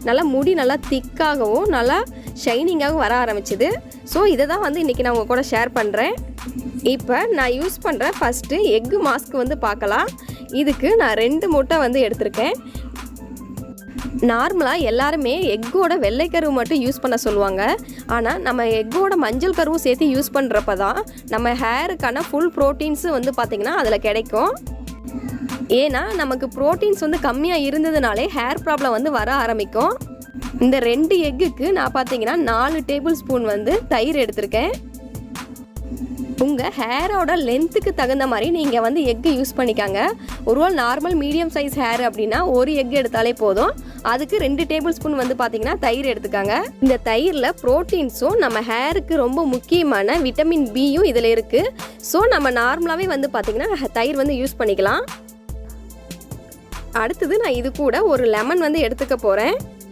நல்லா முடி நல்லா திக்காகவும் நல்லா ஷைனிங்காகவும் வர ஆரம்பிச்சுது. ஸோ இதை தான் வந்து இன்றைக்கி நான் உங்கள் கூட ஷேர் பண்ணுறேன். இப்போ நான் யூஸ் பண்ணுற ஃபஸ்ட்டு எக்கு மாஸ்க் வந்து பார்க்கலாம். இதுக்கு நான் 2 முட்டை வந்து எடுத்திருக்கேன். நார்மலாக எல்லாருமே எக்கோட வெள்ளைக்கருவு மட்டும் யூஸ் பண்ண சொல்லுவாங்க. ஆனால் நம்ம எக்கோட மஞ்சள் கருவும் சேர்த்து யூஸ் பண்ணுறப்ப தான் நம்ம ஹேருக்கான ஃபுல் ப்ரோட்டீன்ஸு வந்து பார்த்திங்கன்னா அதில் கிடைக்கும். ஏன்னா நமக்கு ப்ரோட்டீன்ஸ் வந்து கம்மியாக இருந்ததுனாலே ஹேர் ப்ராப்ளம் வந்து வர ஆரம்பிக்கும். இந்த 2 எக்குக்கு நான் பார்த்தீங்கன்னா 4 டேபிள் ஸ்பூன் வந்து தயிர் எடுத்திருக்கேன். உங்கள் ஹேரோட லென்த்துக்கு தகுந்த மாதிரி நீங்கள் வந்து எக்கு யூஸ் பண்ணிக்காங்க. ஒருவேளை நார்மல் மீடியம் சைஸ் ஹேர் அப்படின்னா 1 எக் எடுத்தாலே போதும். அதுக்கு 2 டேபிள் ஸ்பூன் வந்து பார்த்தீங்கன்னா தயிர் எடுத்துக்காங்க. இந்த தயிரில் ப்ரோட்டீன்ஸும் நம்ம ஹேருக்கு ரொம்ப முக்கியமான விட்டமின் பியும் இதில் இருக்குது. ஸோ நம்ம நார்மலாகவே வந்து பார்த்திங்கன்னா தயிர் வந்து யூஸ் பண்ணிக்கலாம். அடுத்தது நான் இது கூட ஒரு லெமன் வந்து எடுத்துக்க போகிறேன்.